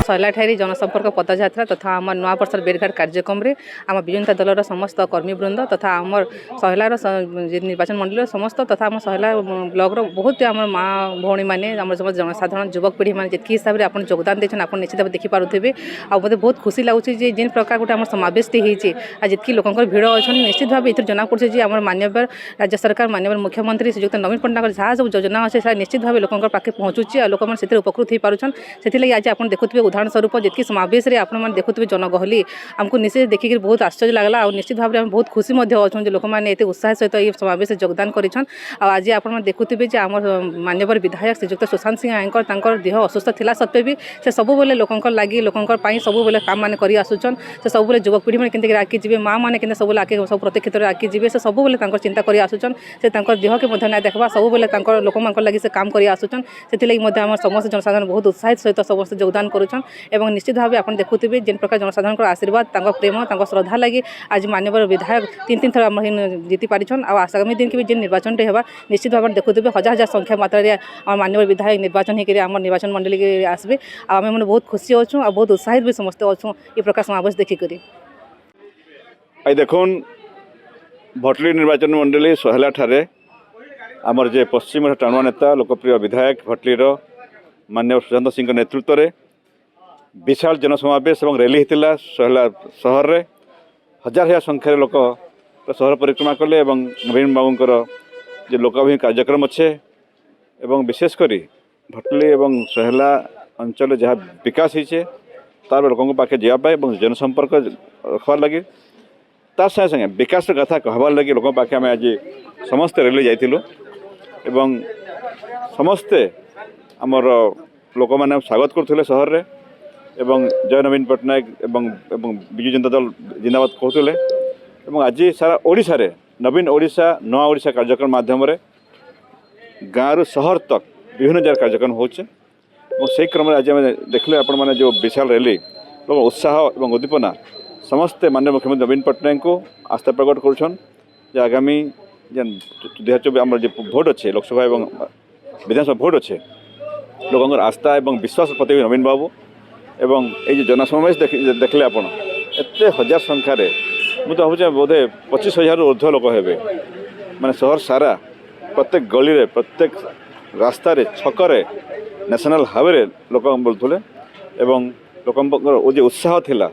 शैलाठारी जनसंपर्क पदयात्रा तथा आम नुआ वर्षर बेरघाट कार्यक्रम में आम विजु जनता दलर समस्त कर्मीवृंद तथा आम सहलार निर्वाचन मंडल समस्त तथा आम सहला ब्लॉक बहुत आम माँ भौणी मैंने समस्त जनसाधारण युवक पीढ़ी मैंने जितकी हिसाब से आप योगदान देते आप निश्चित भाव देखिपे आ मत बहुत खुशी लगुच जिन प्रकार गोटे आम समावेश होती जितकी लोक भिड़ अच्छे निश्चित भाव ये जना पड़े आम मान्यवर राज्य सरकार मान्यवर मुख्यमंत्री श्रीयुक्त नवीन पट्टनायक जहाँ सब योजना अच्छे निश्चित भाव लोक पाखे पहुँचुची और लोक मैंने उपकृत हो पार्छन से आज आप देखुए उदाहरण स्वरूप जितकी समावेश में आपण मैंने देखुए जनगहली आमको निश्चित देखिक बहुत आश्चर्य लगला और निश्चित भाव में बहुत खुशी अच्छा लोक मैंने ये उत्साह सहित ये समावेश योगदान करें आज आप देखुए आम मान्यवर विधायक श्रीयुक्त सुशांत सिंह आयकर देह असुस्थ था सत्वे भी से सबुबले लोक लगी लोक सबुबले काम मैंने कर आसुचन से सबुबले युवक पीढ़ी मैंने के आगे जी माँ मैंने सब आगे सब प्रत्येक क्षेत्र में आगे जी से सबुबले चिंता कर आसुचन से देह के ना देखा सबुबले लोक मान लगी से काम कर आसुचन से समस्त जनसाधारण बहुत उत्साहित सहित समस्त योगदान करुछन एवं निश्चित भाव आप देखुए जिन प्रकार जनसाधारण आशीर्वाद प्रेम श्रद्धा लगी आज मान्यवर विधायक तीन थर आम जीति पारिछन आ आगामी दिन के भी जिन निर्वाचन होगा निश्चित भाव देखुए हजार हजार संख्या मात्रा आम मान्यवर विधायक निर्वाचन होकर आम निर्वाचन मंडली के आसबे आम मैंने बहुत खुशी अच्छु और बहुत उत्साहित भी समस्त अच्छु ये प्रकार समावेश देखिक देखुन भटली निर्वाचन मंडली सोहला ठारे आमर जे पश्चिम टाणुआ नेता लोकप्रिय विधायक भटलीर माननीय सुशांत सिंह नेतृत्व में विशाल जनसमावेश और रैली होता सोहला सहर में हजार हजार संख्यार लोक सहर परिक्रमा कले नवीन बाबूर जो लोकाभिमुखी कार्यक्रम अच्छे एवं विशेषकर भटली और सोहला अंचल जहाँ विकास होचे तार लोकों पाखे जावाई और जनसंपर्क रखबार लगी तार संगे संगे विकास कथा कहबार लगी लोक पाखे आम आज समस्ते रैली जाइलु एवं समस्ते आमर लोक मैंने स्वागत करते सहर में एवं जय नवीन पट्टनायक एवं विजु जनता दल जिंदाबाद कहते आज सारा ओडिशा रे नवीन ओडिशा नवा ओडिशा कार्यक्रम माध्यम गाँव सहर तक विभिन्न जगह कार्यक्रम होचे से क्रम आज देखले आपण मैंने जो विशाल रैली लोग उत्साह और उद्दीपना समस्ते माननीय मुख्यमंत्री नवीन पट्टनायक को आस्था प्रकट करुछन आगामी 2024 आम जो भोट अच्छे लोकसभा और विधानसभा भोट अच्छे लोक आस्था और विश्वास प्रति नवीन बाबू एवं ये जनसमावेश देखले आप एत हजार संख्यार मुझे भावुँ बोधे 25,000 ऊर्ध्व लोक हे माने सहर सारा प्रत्येक गली रे प्रत्येक रास्ता छकरे नेशनल हाईवे लोक बोलुले एवं लोक उत्साह थिला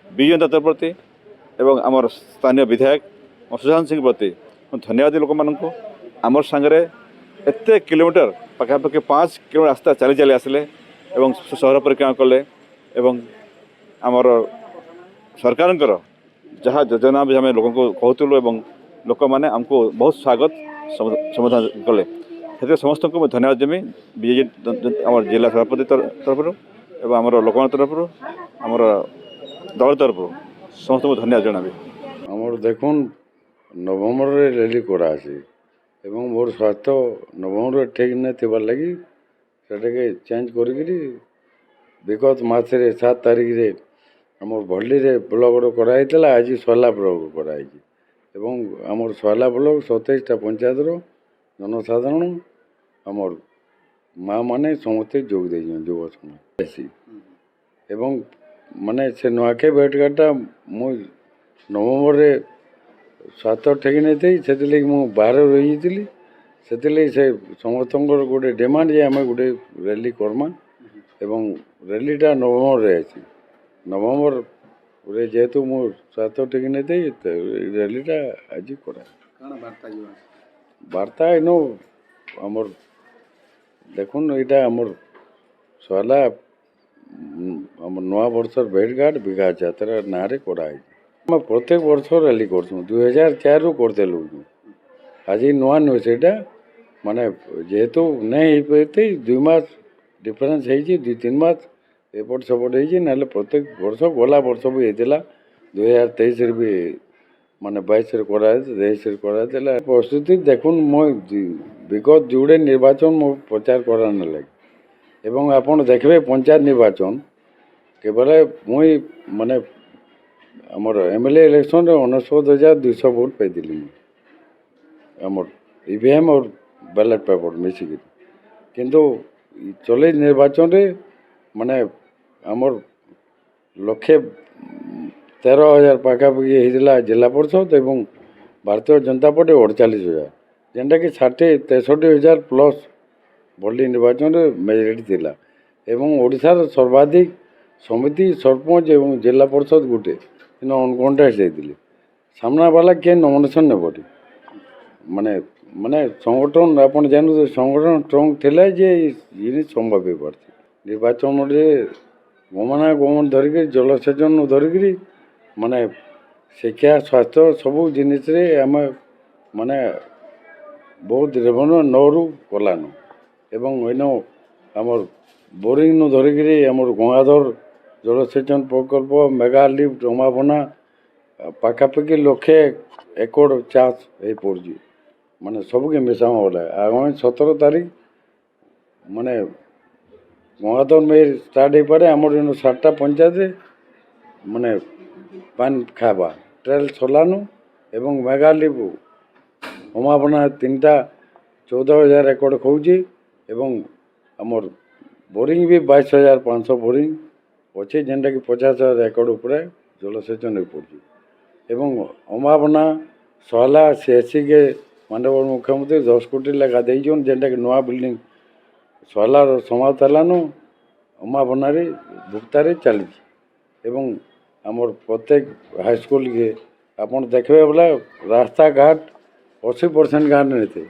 विजु जनता दल प्रति एवं आमर स्थानीय विधायक सुशांत सिंह प्रति धन्यवाद लोक मानू आमर सांगरे एत किलोमीटर पाखापाखि 5 किलोमीटर रास्ता चली चली आसिले एवं सहर परिक्रमा कले एवं आमर सरकार जहाँ योजना भी आम लोक कहूलु एवं लोक मैंने आमको बहुत स्वागत समाधान कले से समस्त को धन्यवाद देमी बीजेपी आम जिला सभापति तरफ एवं आमर लोक तरफ आमर दल तरफ समस्त को धन्यवाद जनाबी आमर देखुन नवम्बर रैली करासी एवं मोर स्वास्थ्य नवम्बर ठीक नहीं थबार लगी से चेंज करी विगत मसरे 7 तारिख रे आम भल्ली ब्लक कराई आज सोहला ब्लक कराई एवं आमर सोहला ब्लक 27टा पंचायत जनसाधारण आमर माँ मैंने समस्ते जोग दे युव समाज एवं माने से नुआखे भेटघाटा मु नवम्बर रे स्वास्थ्य ठीक नहीं थी से बाहर रही से समस्त गोटे डिमांड जे आम गोटे रैली करमा एवं रैलीटा नवम्बर रे अच्छी नवम्बर रे जेहेतु मो स्वास्थ्य ठीक नहीं थी रैलीटा आज करा वार्ता इनो आमर देखुन यहाँ आमर सोहला आम नुआ वर्षर भेटघाट विकास यात्रा ना कराई आम प्रत्येक वर्ष रैली कर 2004 रू करदेलु आज नुआ नुह से माने जेहेतु नहीं पाते 2 मास डिफरेन्स हो 2-3 मास एपट सेपट हो प्रत्येक वर्ष गला वर्ष भी होता 2023 भी माने 22 कराए 23 कराए प्रस्तुति देखुन मो विगत जोड़े निर्वाचन मो प्रचार कराने लगे एवं आपन देखबे पंचायत निर्वाचन केवल मुई माने आमर एमएलए इलेक्शन 69,200 भोट पाई आमर ईवीएम और बैलेट पेपर मिसिक किंतु चले निर्वाचन रे माने ଆମର 1,13,000 ପାଖାପାଖି ହେଇଥିଲା ଜିଲ୍ଲା ପରିଷଦ ଏବଂ ଭାରତୀୟ ଜନତା ପାର୍ଟି 48,000, ଯେନ୍ଟାକି 63,000 ପ୍ଲସ୍ ଭୋଟ ନିର୍ବାଚନରେ ମେଜରିଟି ଥିଲା ଏବଂ ଓଡ଼ିଶାର ସର୍ବାଧିକ ସମିତି ସରପଞ୍ଚ ଏବଂ ଜିଲ୍ଲା ପରିଷଦ ଗୋଟେ ଅନକଣ୍ଟେଷ୍ଟ ହେଇଥିଲେ। ସାମ୍ନାବାଲା କିଏ ନମିନେସନ୍ ନେବଟି ମାନେ ମାନେ ସଂଗଠନ ଆପଣ ଜାଣୁଥିବେ ସଂଗଠନ ଷ୍ଟ୍ରଙ୍ଗ ଥିଲା ଯେ ଜିନିଷ ସମ୍ଭବ ହେଇପାରୁଛି। ନିର୍ବାଚନରେ ଗମନାଗମନ ଧରିକିରି ଜଳସେଚନ ଧରିକିରି ମାନେ ଶିକ୍ଷା ସ୍ୱାସ୍ଥ୍ୟ ସବୁ ଜିନିଷରେ ଆମେ ମାନେ ବହୁତ ରେଭନ୍ୟୁ ନରୁ କଲାନ ଏବଂ ଏଇନ ଆମର ବୋରିଂନୁ ଧରିକିରି ଆମର ଗଙ୍ଗାଧର ଜଳସେଚନ ପ୍ରକଳ୍ପ ମେଗା ଲିଫ୍ଟ ରମାବନା ପାଖାପାଖି 1,00,000 ଏକର ଚାଷ ହେଇପଡ଼ୁଛି ମାନେ ସବୁକେ ମିଶାମ ବୋଲେ ଆଗାମୀ 17 ତାରିଖ ମାନେ ଗଙ୍ଗାଧର ମେହେର ଷ୍ଟାର୍ଟ ହେଇପାରେ ଆମର ଏନ 7ଟା ପଞ୍ଚାୟତରେ ମାନେ ପାଣି ଖାଇବା ଟ୍ରେଲ୍ ସଲାନୁ ଏବଂ ମେଗା ଲିଫ୍ଟ ରମାବନା 3ଟା 14,000 ଏକର ଖୋଉଛି ଏବଂ ଆମର ବୋରିଂ ବି 22,500 ବୋରିଂ ଅଛି ଯେନ୍ଟାକି 50,000 ଏକର ଉପରେ ଜଳସେଚନ ହେଇପଡ଼ୁଛି ଏବଂ ଅମାବନା ସହଲା CSCକେ ମାନ୍ୟବର ମୁଖ୍ୟମନ୍ତ୍ରୀ 10 କୋଟି ଲେଖା ଦେଇଛନ୍ ଯେନ୍ଟାକି ନୂଆ ବିଲ୍ଡିଂ ସହଲାର ସମାପ୍ତ ହେଲାନୁ ଅମାବନାରେ ଭୁକ୍ତାରେ ଚାଲିଛି ଏବଂ ଆମର ପ୍ରତ୍ୟେକ ହାଇସ୍କୁଲକେ ଆପଣ ଦେଖିବେ ବୋଲେ ରାସ୍ତାଘାଟ 80% ଗାଁରେ ନେଇଥାଏ